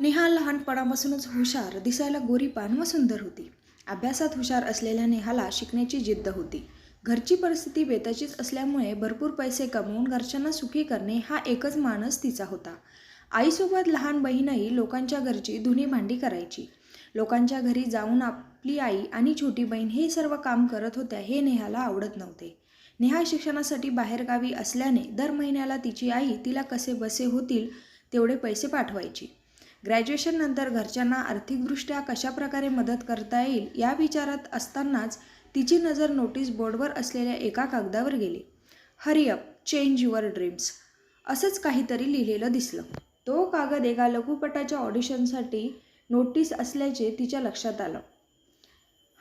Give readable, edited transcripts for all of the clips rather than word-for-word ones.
नेहा लहानपणापासूनच हुशार, दिसायला गोरीपान व सुंदर होती. अभ्यासात हुशार असलेल्या नेहाला शिकण्याची जिद्द होती. घरची परिस्थिती बेताचीच असल्यामुळे भरपूर पैसे कमवून घरच्यांना सुखी करणे हा एकच मानस तिचा होता. आईसोबत लहान बहीणही लोकांच्या घरची धुणी भांडी करायची. लोकांच्या घरी जाऊन आपली आई आणि छोटी बहीण हे सर्व काम करत होत्या हे नेहाला आवडत नव्हते. नेहा शिक्षणासाठी बाहेरगावी असल्याने दर महिन्याला तिची आई तिला कसे बसे होतील तेवढे पैसे पाठवायची. ग्रॅज्युएशननंतर घरच्यांना आर्थिकदृष्ट्या कशाप्रकारे मदत करता येईल या विचारात असतानाच तिची नजर नोटीस बोर्डवर असलेल्या एका कागदावर गेली. Hurry up, change your dreams असंच काहीतरी लिहिलेलं दिसलं. तो कागद एका लघुपटाच्या ऑडिशनसाठी नोटीस असल्याचे तिच्या लक्षात आलं.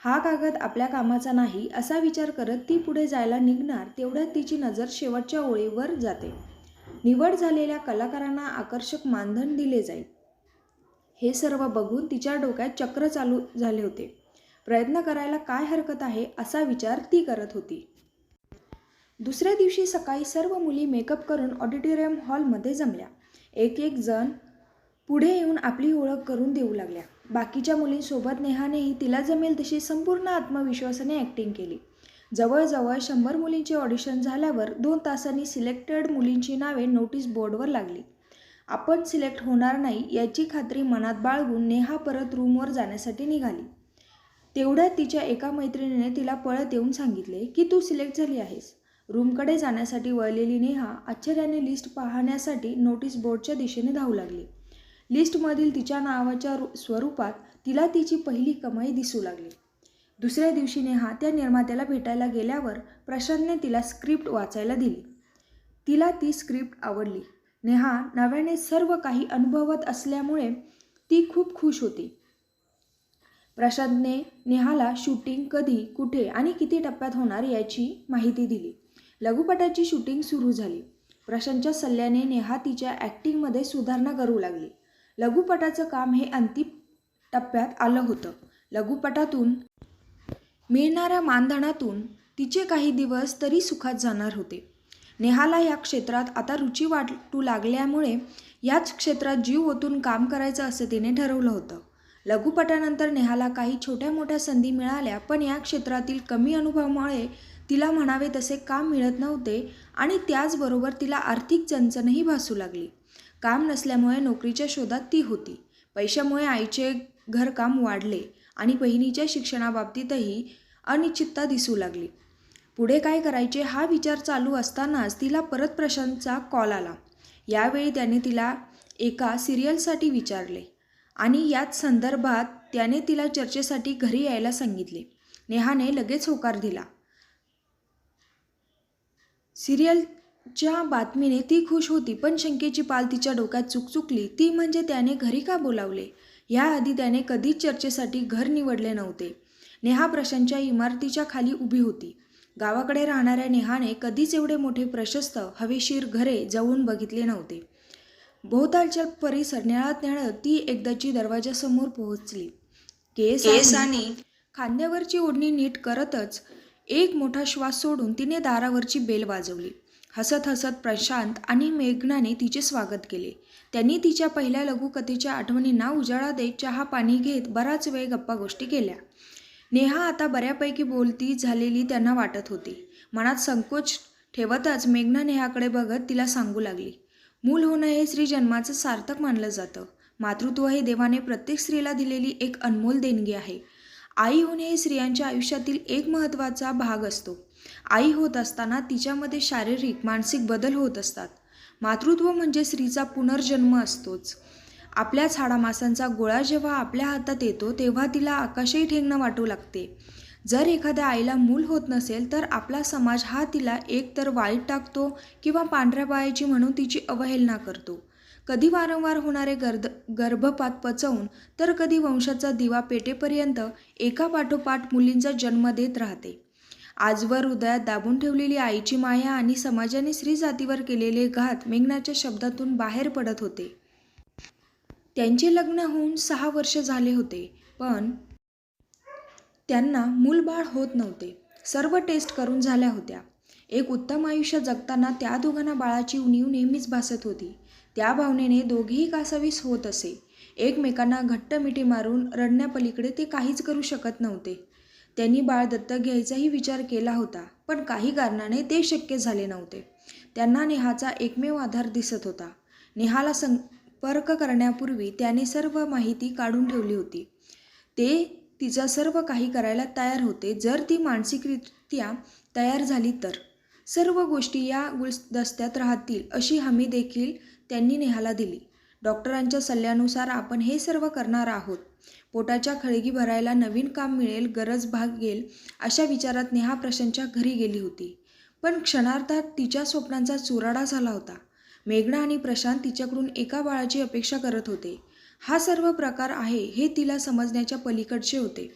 हा कागद आपल्या कामाचा नाही असा विचार करत ती पुढे जायला निघणार तेवढ्यात तिची नजर शेवटच्या ओळीवर जाते. निवड झालेल्या कलाकारांना आकर्षक मानधन दिले जाईल. हे सर्व बघून तिच्या डोक्यात चक्र चालू झाले होते. प्रयत्न करायला काय हरकत आहे असा विचार ती करत होती. दुसऱ्या दिवशी सकाळी सर्व मुली मेकअप करून ऑडिटोरियम हॉलमध्ये जमल्या. एक एक जण पुढे येऊन आपली ओळख करून देऊ लागल्या. बाकीच्या मुलींसोबत नेहानेही तिला जमेल तशी संपूर्ण आत्मविश्वासाने ॲक्टिंग केली. जवळजवळ 100 मुलींचे ऑडिशन झाल्यावर 2 तासांनी सिलेक्टेड मुलींची नावे नोटीस बोर्डवर लागली. आपण सिलेक्ट होणार नाही याची खात्री मनात बाळगून नेहा परत रूमवर जाण्यासाठी निघाली. तेवढ्यात तिच्या एका मैत्रिणीने तिला पळत येऊन सांगितले की तू सिलेक्ट झाली आहेस. रूमकडे जाण्यासाठी वळलेली नेहा आश्चर्याने लिस्ट पाहण्यासाठी नोटीस बोर्डच्या दिशेने धावू लागली. लिस्टमधील तिच्या नावाच्या स्वरूपात तिला तिची पहिली कमाई दिसू लागली. दुसऱ्या दिवशी नेहा त्या निर्मात्याला भेटायला गेल्यावर प्रशांतने तिला स्क्रिप्ट वाचायला दिली. तिला ती स्क्रिप्ट आवडली. नेहा नव्याने सर्व काही अनुभवत असल्यामुळे ती खूप खुश होती. प्रशांतने नेहाला शूटिंग कधी, कुठे आणि किती टप्प्यात होणार याची माहिती दिली. लघुपटाची शूटिंग सुरू झाली. प्रशांतच्या सल्ल्याने नेहा तिच्या ॲक्टिंगमध्ये सुधारणा करू लागली. लघुपटाचं काम हे अंतिम टप्प्यात आलं होतं. लघुपटातून मिळणाऱ्या मानधनातून तिचे काही दिवस तरी सुखात जाणार होते. नेहाला या क्षेत्रात आता रुची वाटू लागल्यामुळे याच क्षेत्रात जीव ओतून काम करायचं असं तिने ठरवलं होतं. लघुपटानंतर नेहाला काही छोट्या मोठ्या संधी मिळाल्या, पण या क्षेत्रातील कमी अनुभवामुळे तिला म्हणावे तसे काम मिळत नव्हते आणि त्याचबरोबर तिला आर्थिक चणचणही भासू लागली. काम नसल्यामुळे नोकरीच्या शोधात ती होती. पैशामुळे आईचे घरकाम वाढले आणि बहिणीच्या शिक्षणाबाबतीतही अनिश्चितता दिसू लागली. पुढे काय करायचे हा विचार चालू असतानाच तिला परत प्रशांतचा कॉल आला. यावेळी त्याने तिला एका सिरियलसाठी विचारले आणि याच संदर्भात त्याने तिला चर्चेसाठी घरी यायला सांगितले. नेहाने लगेच होकार दिला. सिरियलच्या बातमीने ती खुश होती, पण शंकेची पाल तिच्या डोक्यात चुकचुकली. ती म्हणजे त्याने घरी का बोलावले? याआधी त्याने कधीच चर्चेसाठी घर निवडले नव्हते. नेहा प्रशांतच्या इमारतीच्या खाली उभी होती. गावाकडे राहणाऱ्या नेहाने कधीच एवढे मोठे प्रशस्त हवेशीर घरे जवळून बघितले नव्हते. भोवतालचा परिसर निळत निळत ती एकदाची दरवाजासमोर पोहोचली. केस आणि खांद्यावरची ओढणी नीट करतच एक मोठा श्वास सोडून तिने दारावरची बेल वाजवली. हसत हसत प्रशांत आणि मेघनाने तिचे स्वागत केले. त्यांनी तिच्या पहिल्या लघुकथेच्या आठवणींना उजाळा देत चहा पाणी घेत बराच वेळ गप्पा गोष्टी केल्या. नेहा आता बऱ्यापैकी बोलती झालेली त्यांना वाटत होती. मनात संकोच ठेवतच मेघना नेहाकडे बघत तिला सांगू लागली, मूल होणं हे स्त्री जन्माचं सार्थक मानलं जातं. मातृत्व हे देवाने प्रत्येक स्त्रीला दिलेली एक अनमोल देणगी आहे. आई होणे हे स्त्रियांच्या आयुष्यातील एक महत्त्वाचा भाग असतो. आई होत असताना तिच्यामध्ये शारीरिक मानसिक बदल होत असतात. मातृत्व म्हणजे स्त्रीचा पुनर्जन्म असतोच. आपल्याच हाडामासांचा गोळा जेव्हा आपल्या हातात येतो तेव्हा तिला आकाशही ठेंगणं वाटू लागते. जर एखाद्या आईला मूल होत नसेल तर आपला समाज हा तिला एक तर वाळीत टाकतो किंवा पांढऱ्या बाळाची म्हणून तिची अवहेलना करतो. कधी वारंवार होणारे गर्भपात पचवून तर कधी वंशाचा दिवा पेटेपर्यंत एकापाठोपाठ मुलींचा जन्म देत राहते. आजवर हृदयात दाबून ठेवलेली आईची माया आणि समाजाने स्त्री जातीवर केलेले घात मेघनाच्या शब्दातून बाहेर पडत होते. त्यांचे लग्न होऊन 6 वर्ष झाले होते, पण त्यांना मूलबाळ होत नव्हते. सर्व टेस्ट करून झाल्या होत्या. एक उत्तम आयुष्य जगताना त्या दोघांना बाळाची उणीव नेहमीच भासत होती. त्या भावनेने दोघेही कासावीस होत असे. एकमेकांना घट्ट मिठी मारून रडण्यापलीकडे ते काहीच करू शकत नव्हते. त्यांनी बाळ दत्तक घ्यायचाही विचार केला होता, पण काही कारणाने ते शक्य झाले नव्हते. त्यांना नेहाचा एकमेव आधार दिसत होता. नेहाला संपर्क करण्यापूर्वी त्याने सर्व माहिती काढून ठेवली होती. ते तिचं सर्व काही करायला तयार होते, जर ती मानसिकरित्या तयार झाली तर. सर्व गोष्टी या गुलदस्त्यात राहतील अशी हमी देखील त्यांनी नेहाला दिली. डॉक्टरांच्या सल्ल्यानुसार आपण हे सर्व करणार आहोत. पोटाच्या खळगी भरायला नवीन काम मिळेल, गरज भागेल अशा विचारात नेहा प्रशांतच्या घरी गेली होती. पण क्षणार्धात तिच्या स्वप्नांचा चुराडा झाला होता. मेघना आणि प्रशांत तिच्याकडून एका बाळाची अपेक्षा करत होते. हा सर्व प्रकार आहे हे तिला समजण्याच्या पलीकडचे होते.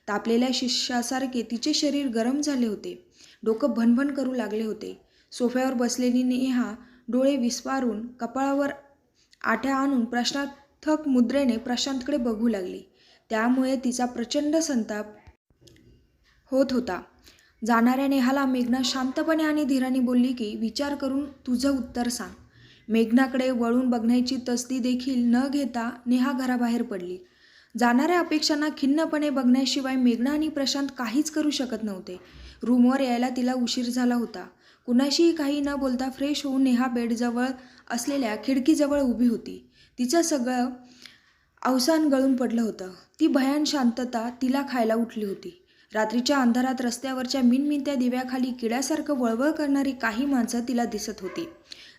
तापलेल्या शिष्यासारखे तिचे शरीर गरम झाले होते. डोकं भनभन करू लागले होते. सोफ्यावर बसलेली नेहा डोळे विस्फारून कपाळावर आठ्या आणून प्रश्नार्थक मुद्रेने प्रशांतकडे बघू लागली. त्यामुळे तिचा प्रचंड संताप होत होता. जाणाऱ्या नेहाला मेघना शांतपणे आणि धीराने बोलली की, विचार करून तुझं उत्तर सांग. मेघनाकडे वळून बघण्याची तसदी देखील न घेता नेहा घराबाहेर पडली. जाणाऱ्या अपेक्षांना खिन्नपणे बघण्याशिवाय मेघना आणि प्रशांत काहीच करू शकत नव्हते. रूमवर यायला तिला उशीर झाला होता. कुणाशीही काही न बोलता फ्रेश होऊन नेहा बेडजवळ असलेल्या खिडकीजवळ उभी होती. तिचं सगळं अवसान गळून पडलं होतं. ती भयान शांतता तिला खायला उठली होती. रात्रीच्या अंधारात रस्त्यावरच्या मिणमिणत्या दिव्याखाली किड्यासारखं वळवळ करणारी काही माणसं तिला दिसत होती.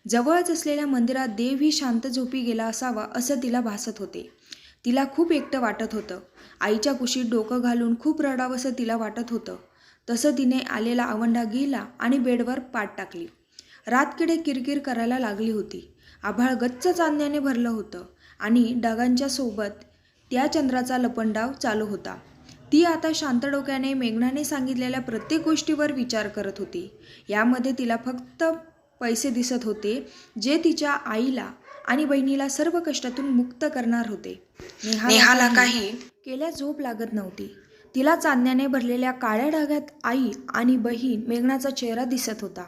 जवळच असलेल्या मंदिरात देवही शांत झोपी गेला असावा असं तिला भासत होते. तिला खूप एकटं वाटत होतं. आईच्या कुशीत डोकं घालून खूप रडावंसं तिला वाटत होतं. तसं तिने आलेला आवंढा गेला आणि बेडवर पाठ टाकली. रातकिडे किरकिर करायला लागली होती. आभाळ गच्च चांदण्याने भरलं होतं आणि ढगांच्या सोबत त्या चंद्राचा लपंडाव चालू होता. ती आता शांत डोक्याने मेघनाने सांगितलेल्या प्रत्येक गोष्टीवर विचार करत होती. यामध्ये तिला फक्त पैसे दिसत होते, जे तिच्या आईला आणि बहिणीला सर्व कष्टातून मुक्त करणार होते. नेहाला काही केल्या झोप लागत नव्हती. तिला चांदण्याने भरलेल्या काळ्या ढगात आई आणि बहीण मेघनाचा चेहरा दिसत होता.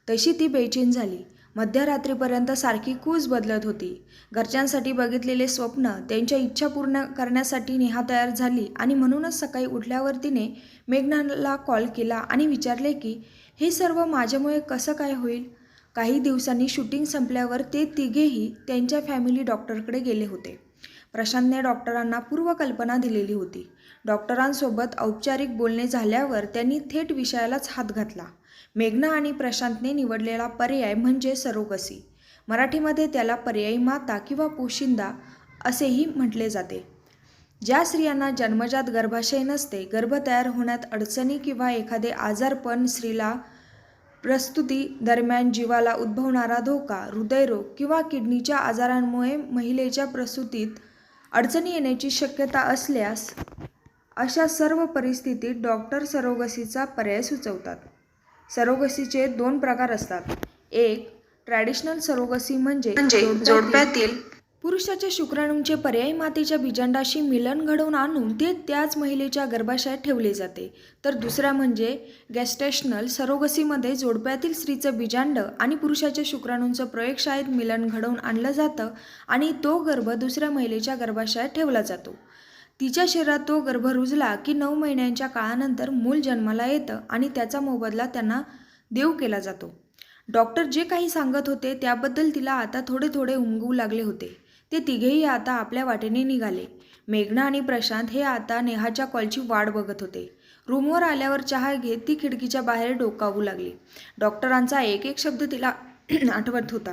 तशी ती बेचैन झाली. मध्यरात्रीपर्यंत सारखी कूस बदलत होती. घरच्यांसाठी बघितलेले स्वप्न, त्यांच्या इच्छा पूर्ण करण्यासाठी नेहा तयार झाली आणि म्हणूनच सकाळी उठल्यावर तिने मेघनाला कॉल केला आणि विचारले की, हे सर्व माझ्यामुळे कसं काय होईल? काही दिवसांनी शूटिंग संपल्यावर ते तिघेही त्यांच्या फॅमिली डॉक्टरकडे गेले होते. प्रशांतने डॉक्टरांना पूर्वकल्पना दिलेली होती. डॉक्टरांसोबत औपचारिक बोलणे झाल्यावर त्यांनी थेट विषयालाच हात घातला. मेघना आणि प्रशांतने निवडलेला पर्याय म्हणजे सरोगसी. मराठीमध्ये त्याला पर्यायी माता किंवा पोशिंदा असेही म्हटले जाते. ज्या स्त्रियांना जन्मजात गर्भाशय नसते, गर्भ तयार होण्यात अडचणी किंवा एखादे आजारपण, स्त्रीला प्रसूती दरम्यान जीवाला उद्भवणारा धोका, हृदयरोग किंवा किडनीच्या आजारांमुळे महिलेच्या प्रसूतीत अडचणी येण्याची शक्यता असल्यास अशा सर्व परिस्थितीत डॉक्टर सरोगसीचा पर्याय सुचवतात. सरोगसीचे 2 प्रकार असतात. एक, ट्रॅडिशनल सरोगसी म्हणजे जोडप्यातील पुरुषाच्या शुक्राणूंचे पर्यायी मातेच्या बीजांडाशी मिलन घडवून आणून ते त्याच महिलेच्या गर्भाशयात ठेवले जाते. तर दुसरा म्हणजे गॅस्टेशनल सरोगसीमध्ये जोडप्यातील स्त्रीचं बीजांड आणि पुरुषाच्या शुक्राणूंचं प्रयोगशाळेत मिलन घडवून आणलं जातं आणि तो गर्भ दुसऱ्या महिलेच्या गर्भाशयात ठेवला जातो. तिच्या शरीरात तो गर्भ रुजला की 9 महिन्यांच्या काळानंतर मूल जन्माला येतं आणि त्याचा मोबदला त्यांना देऊ केला जातो. डॉक्टर जे काही सांगत होते त्याबद्दल तिला आता थोडे थोडे उमगू लागले होते. ते तिघेही आता आपल्या वाटेने निघाले. मेघना आणि प्रशांत हे आता नेहाच्या कॉलची वाट बघत होते. रूमवर आल्यावर चहा घेत ती खिडकीच्या बाहेर डोकावू लागली. डॉक्टरांचा एक एक शब्द तिला आठवत होता.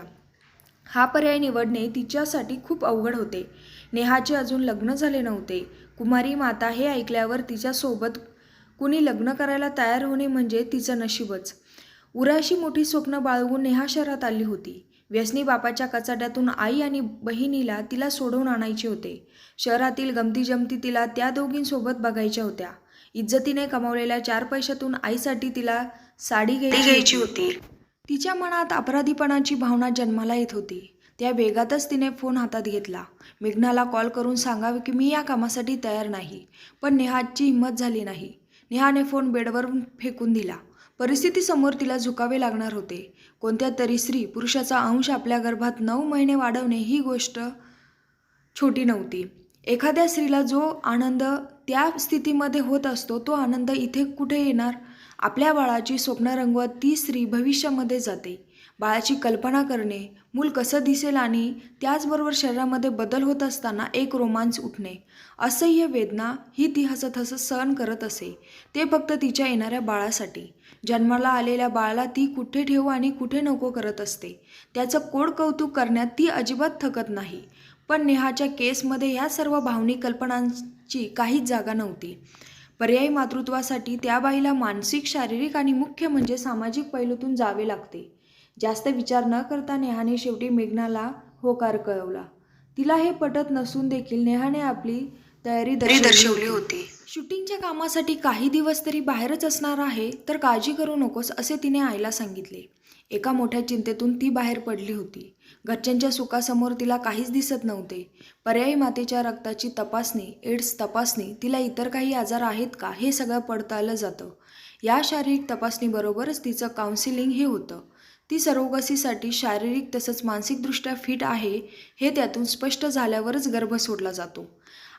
हा पर्याय निवडणे तिच्यासाठी खूप अवघड होते. नेहाचे अजून लग्न झाले नव्हते. कुमारी माता हे ऐकल्यावर तिच्यासोबत कुणी लग्न करायला तयार होणे म्हणजे तिचं नशीबच. उराशी मोठी स्वप्न बाळगून नेहा शहरात आली होती. व्यसनी बापाच्या कचाट्यातून आई आणि बहिणीला तिला सोडवून आणायचे होते. शहरातील गमतीजमती तिला त्या दोघींसोबत बघायच्या होत्या. इज्जतीने कमावलेल्या 4 पैशातून आईसाठी तिला साडी घ्यायची होती. तिच्या मनात अपराधीपणाची भावना जन्माला येत होती. त्या वेगातच तिने फोन हातात घेतला. मेघनाला कॉल करून सांगावे की मी या कामासाठी तयार नाही, पण नेहाची हिंमत झाली नाही. नेहाने फोन बेडवरून फेकून दिला. परिस्थितीसमोर तिला झुकावे लागणार होते. कोणत्या तरी स्त्री पुरुषाचा अंश आपल्या गर्भात 9 महिने वाढवणे ही गोष्ट छोटी नव्हती. एखाद्या स्त्रीला जो आनंद त्या स्थितीमध्ये होत असतो तो आनंद इथे कुठे येणार? आपल्या बाळाची स्वप्न रंगवत ती स्त्री भविष्यामध्ये जाते. बाळाची कल्पना करणे, मूल कसं दिसेल आणि त्याचबरोबर शरीरामध्ये बदल होत असताना एक रोमांच उठणे, असह्य वेदना ही ती हसत हसत सहन करत असे. ते फक्त तिच्या येणाऱ्या बाळासाठी. जन्माला आलेल्या बाळाला ती कुठे ठेवू आणि कुठे नको करत असते. त्याचं कोड कौतुक करण्यात ती अजिबात थकत नाही. पण नेहाच्या केसमध्ये ह्या सर्व भावनिक कल्पनांची काहीच जागा नव्हती. पर्यायी मातृत्वासाठी त्या बाईला मानसिक, शारीरिक आणि मुख्य म्हणजे सामाजिक पैलूतून जावे लागते. जास्त विचार न करता नेहाने शेवटी मेघनाला होकार कळवला. तिला हे पटत नसून देखील नेहाने आपली तयारी दर्शवली होती. शूटिंगच्या कामासाठी काही दिवस तरी बाहेरच असणार आहे, तर काळजी करू नकोस असे तिने आईला सांगितले. एका मोठ्या चिंतेतून ती बाहेर पडली होती. घरच्यांच्या सुखासमोर तिला काहीच दिसत नव्हते. पर्यायी मातेच्या रक्ताची तपासणी, एड्स तपासणी, तिला इतर काही आजार आहेत का हे सगळं पडताळलं जातं. या शारीरिक तपासणीबरोबरच तिचं काउन्सिलिंग हे होतं. ती सरोगसीसाठी शारीरिक तसंच मानसिकदृष्ट्या फिट आहे हे त्यातून स्पष्ट झाल्यावरच गर्भ सोडला जातो.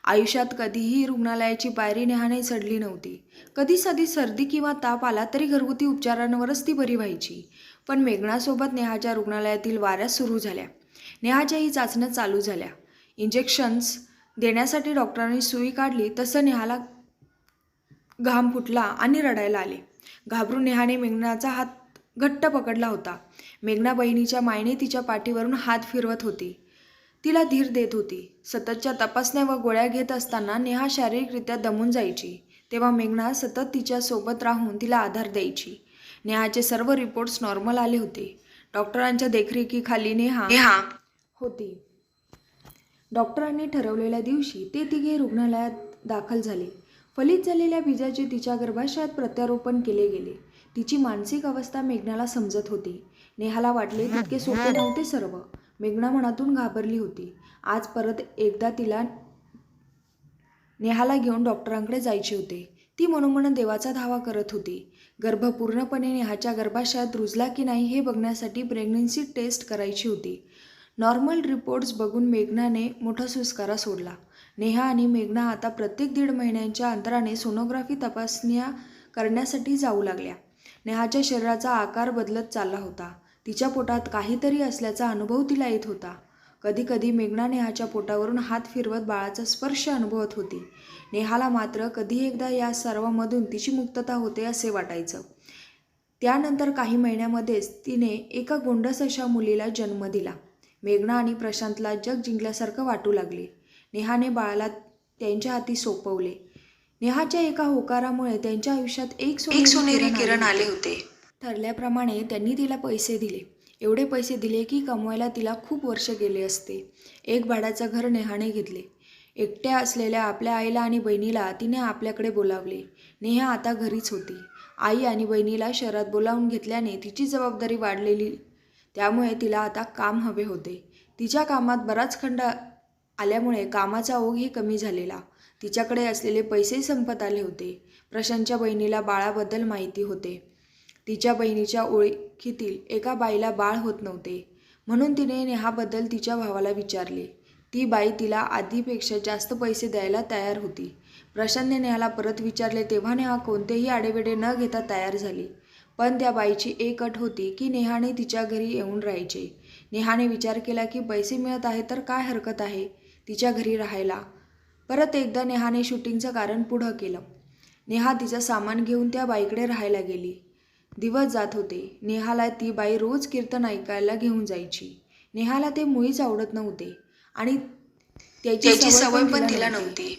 आयुष्यात कधीही रुग्णालयाची पायरी नेहाने चढली नव्हती. कधी साधी सर्दी किंवा ताप आला तरी घरगुती उपचारांवरच ती बरी व्हायची. पण मेघनासोबत नेहाच्या रुग्णालयातील वाऱ्या सुरू झाल्या. नेहाच्याही चाचण्या चालू झाल्या. इंजेक्शन्स देण्यासाठी डॉक्टरांनी सुई काढली तसं नेहाला घाम फुटला आणि रडायला आले. घाबरून नेहाने मेघनाचा हात घट्ट पकडला होता. मेघना बहिणीच्या मायने तिच्या पाठीवरून हात फिरवत होती. तिला धीर देत होती. सततच्या तपासण्या व गोळ्या घेत असताना नेहा शारीरिकरित्या दमून जायची. तेव्हा मेघना सतत तिच्या सोबत राहून तिला आधार द्यायची. नेहाचे सर्व रिपोर्ट्स नॉर्मल आले होते. डॉक्टरांच्या देखरेखीखाली नेहा होती. डॉक्टरांनी ठरवलेल्या दिवशी ते तिघे रुग्णालयात दाखल झाले. फलित झालेल्या बीजाचे तिच्या गर्भाशयात प्रत्यारोपण केले गेले. तिची मानसिक अवस्था मेघनाला समजत होती. नेहाला वाटले तितके सोपे नव्हते सर्व. मेघना मनातून घाबरली होती. आज परत एकदा तिला नेहाला घेऊन डॉक्टरांकडे जायचे होते. ती मनोमन देवाचा धावा करत होती. गर्भ पूर्णपणे नेहाच्या गर्भाशयात रुजला की नाही हे बघण्यासाठी प्रेग्नन्सी टेस्ट करायची होती. नॉर्मल रिपोर्ट्स बघून मेघनाने मोठा सुस्कारा सोडला. नेहा आणि मेघना आता प्रत्येक 1.5 महिन्यांच्या अंतराने सोनोग्राफी तपासण्या करण्यासाठी जाऊ लागल्या. नेहाच्या शरीराचा आकार बदलत चालला होता. तिच्या पोटात काहीतरी असल्याचा अनुभव तिला येत होता. कधी कधी मेघना नेहाच्या पोटावरून हात फिरवत बाळाचा स्पर्श अनुभवत होती. नेहाला मात्र कधी एकदा या सर्वांमधून तिची मुक्तता होते असे वाटायचं. त्यानंतर काही महिन्यामध्येच तिने एका गोंडस अशा मुलीला जन्म दिला. मेघना आणि प्रशांतला जग जिंकल्यासारखं वाटू लागले. नेहाने बाळाला त्यांच्या हाती सोपवले. नेहाच्या एका होकारामुळे त्यांच्या आयुष्यात एक सोनेरी किरण आले होते. ठरल्याप्रमाणे त्यांनी तिला पैसे दिले. एवढे पैसे दिले की कमवायला तिला खूप वर्ष गेले असते. एक भाड्याचं घर नेहाने घेतले. एकट्या असलेल्या आपल्या आईला आणि बहिणीला तिने आपल्याकडे बोलावले. नेहा आता घरीच होती. आई आणि बहिणीला शहरात बोलावून घेतल्याने तिची जबाबदारी वाढलेली. त्यामुळे तिला आता काम हवे होते. तिच्या कामात बराच खंड आल्यामुळे कामाचा ओघही कमी झालेला. तिच्याकडे असलेले पैसे संपत आले होते. प्रशांतच्या बहिणीला बाळाबद्दल माहिती होते. तिच्या बहिणीच्या ओळखीतील एका बाईला बाळ होत नव्हते. म्हणून तिने नेहाबद्दल तिच्या भावाला विचारले. ती बाई तिला आधीपेक्षा जास्त पैसे द्यायला तयार होती. प्रशांतने नेहाला परत विचारले तेव्हा नेहा कोणतेही आडेवेडे न घेता तयार झाली. पण त्या बाईची एक अट होती की नेहाने तिच्या घरी येऊन राहायचे. नेहाने विचार केला की पैसे मिळत आहे तर काय हरकत आहे तिच्या घरी राहायला. परत एकदा नेहाने शूटिंगचं कारण पुढं केलं. नेहा तिचं सामान घेऊन त्या बाईकडे राहायला गेली. दिवस जात होते. नेहाला ती बाई रोज कीर्तन ऐकायला घेऊन जायची. नेहाला ते मुळीच आवडत नव्हते आणि त्याची सवय पण तिला नव्हती.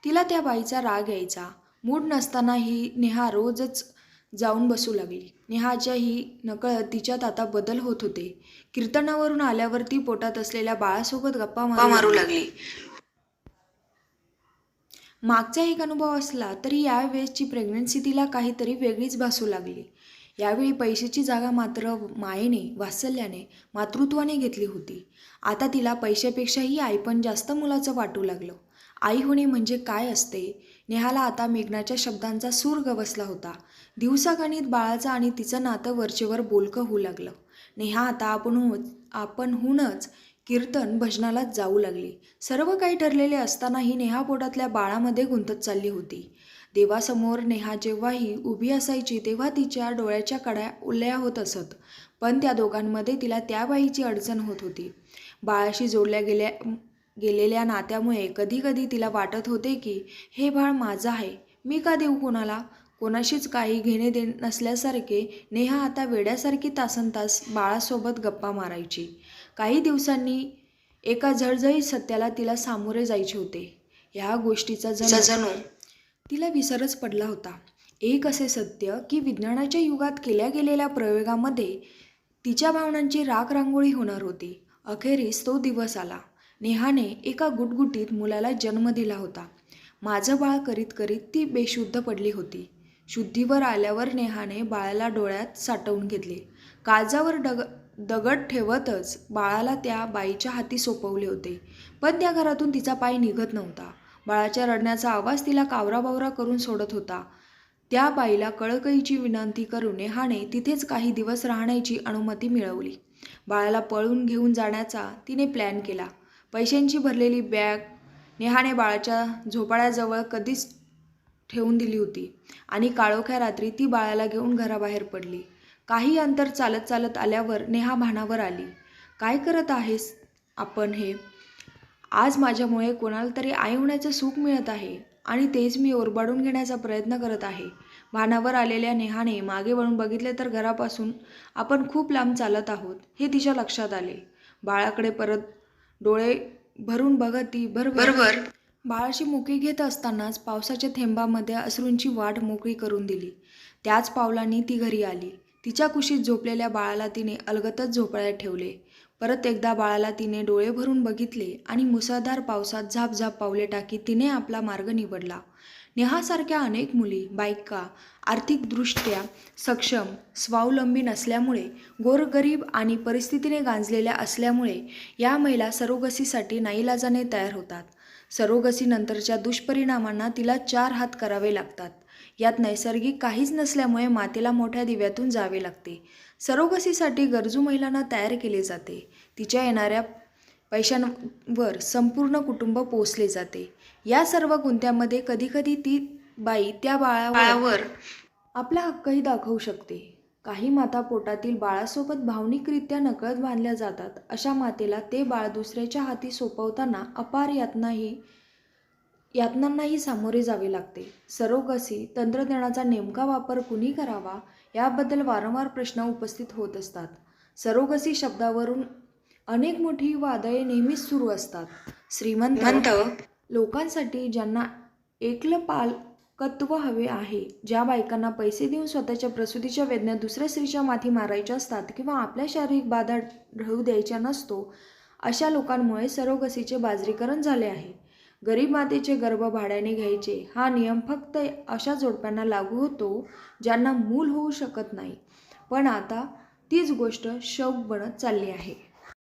तिला त्या बाईचा राग यायचा. मूड नसतानाही नेहा रोजच जाऊन बसू लागली. नेहाच्याही नकळत तिच्यात आता बदल होत होते. कीर्तनावरून आल्यावर ती पोटात असलेल्या बाळासोबत गप्पा मारू लागली. मागचा एक अनुभव असला तरी यावेळेसची प्रेग्नन्सी तिला काहीतरी वेगळीच भासू लागली. यावेळी पैशाची जागा मात्र मायेने, वात्सल्याने, मातृत्वाने घेतली होती. आता तिला पैशापेक्षाही आईपण जास्त मुलाचं वाटू लागलं. आई होणे म्हणजे काय असते, नेहाला आता मेघनाच्या शब्दांचा सूर गवसला होता. दिवसागणिक बाळाचं आणि तिचं नातं वरचेवर बोलकं होऊ लागलं. नेहा आता आपणहूनच कीर्तन भजनाला जाऊ लागली. सर्व काही ठरलेले असतानाही नेहा पोटातल्या बाळामध्ये गुंतत चालली होती. देवासमोर नेहा जेव्हाही उभी असायची तेव्हा तिच्या डोळ्याच्या कड्या ओल्या होत असत. पण त्या दोघांमध्ये तिला त्या बाईची अडचण होत होती. बाळाशी जोडल्या गेलेल्या नात्यामुळे कधी कधी तिला वाटत होते की हे बाळ माझं आहे, मी का देऊ कोणाला. कोणाशीच काही घेणे देणे नसल्यासारखे नेहा आता वेड्यासारखी तासनतास बाळासोबत गप्पा मारायची. काही दिवसांनी एका झळझळीत सत्याला तिला सामोरे जायचे होते. ह्या गोष्टीचा जणू तिला विसरच पडला होता. एक असे सत्य की विज्ञानाच्या युगात केल्या गेलेल्या प्रयोगामध्ये तिच्या भावनांची राखरांगोळी होणार होती. अखेरीस तो दिवस आला. नेहाने एका गुटगुटीत मुलाला जन्म दिला होता. माझं बाळ करीत करीत ती बेशुद्ध पडली होती. शुद्धीवर आल्यावर नेहाने बाळाला डोळ्यात साठवून घेतले. काळजावर दगड ठेवतच बाळाला त्या बाईच्या हाती सोपवले होते. पण त्या घरातून तिचा पाय निघत नव्हता. बाळाच्या रडण्याचा आवाज तिला कावराबावरा करून सोडत होता. त्या बाईला कळकळीची विनंती करून नेहाने तिथेच काही दिवस राहण्याची अनुमती मिळवली. बाळाला पळून घेऊन जाण्याचा तिने प्लॅन केला. पैशांची भरलेली बॅग नेहाने बाळाच्या झोपाळ्याजवळ कधीच ठेवून दिली होती आणि काळोख्या रात्री ती बाळाला घेऊन घराबाहेर पडली. काही अंतर चालत चालत आल्यावर नेहा भानावर आली. काय करत आहेस आपण हे? आज माझ्यामुळे कोणाला तरी आई होण्याचं सुख मिळत आहे आणि तेच मी ओरबाडून घेण्याचा प्रयत्न करत आहे. भानावर आलेल्या नेहाने मागे वळून बघितले तर घरापासून आपण खूप लांब चालत आहोत हे तिच्या लक्षात आले. बाळाकडे परत डोळे भरून बघत ती बरोबर बाळाची मुकी घेत असतानाच पावसाच्या थेंबामध्ये अश्रूंची वाट मोकळी करून दिली. त्याच पावलांनी ती घरी आली. तिच्या कुशीत झोपलेल्या बाळाला तिने अलगतच झोपाळ्यात ठेवले. परत एकदा बाळाला तिने डोळे भरून बघितले आणि मुसळधार पावसात झापझाप पावले टाकीत तिने आपला मार्ग निवडला. नेहासारख्या अनेक मुली बायका आर्थिकदृष्ट्या सक्षम स्वावलंबी नसल्यामुळे, गोरगरीब आणि परिस्थितीने गांजलेल्या असल्यामुळे या महिला सरोगसीसाठी नाईलाजाने तयार होतात. सरोगसीनंतरच्या दुष्परिणामांना तिला 4 हात करावे लागतात. यात नैसर्गिक काहीच नसल्यामुळे मातेला मोठ्या दिव्यातून जावे लागते. सरोगसीसाठी गरजू महिलांना तयार केले जाते. तिच्या येणाऱ्या पैशांवर संपूर्ण कुटुंब पोसले जाते. या सर्व गुंत्यामध्ये कधीकधी ती बाई त्या बाळावर आपला हक्कही दाखवू शकते. काही माता पोटातील बाळासोबत भावनिकरित्या नकळत बांधल्या जातात. अशा मातेला ते बाळ दुसऱ्याच्या हाती सोपवताना अपार यातनांनाही सामोरे जावे लागते. सरोगसी तंत्रज्ञानाचा नेमका वापर कुणी करावा याबद्दल वारंवार प्रश्न उपस्थित होत असतात. सरोगसी शब्दावरून अनेक मोठी वादळे नेहमीच सुरू असतात. श्रीमंत लोकांसाठी ज्यांना एकलं पालकत्व हवे आहे, ज्या बायकांना पैसे देऊन स्वतःच्या प्रसूतीच्या वेदनेत दुसऱ्या स्त्रीच्या माथी मारायच्या असतात किंवा आपल्या शारीरिक बाधा ढळू द्यायचा नसतो, अशा लोकांमुळे सरोगसीचे बाजारीकरण झाले आहे. गरीब मातेचे गर्भ भाड्याने घ्यायचे हा नियम फक्त अशा जोडप्यांना लागू होतो ज्यांना मूल होऊ शकत नाही. पण आता तीच गोष्ट शौक बनत चालली आहे.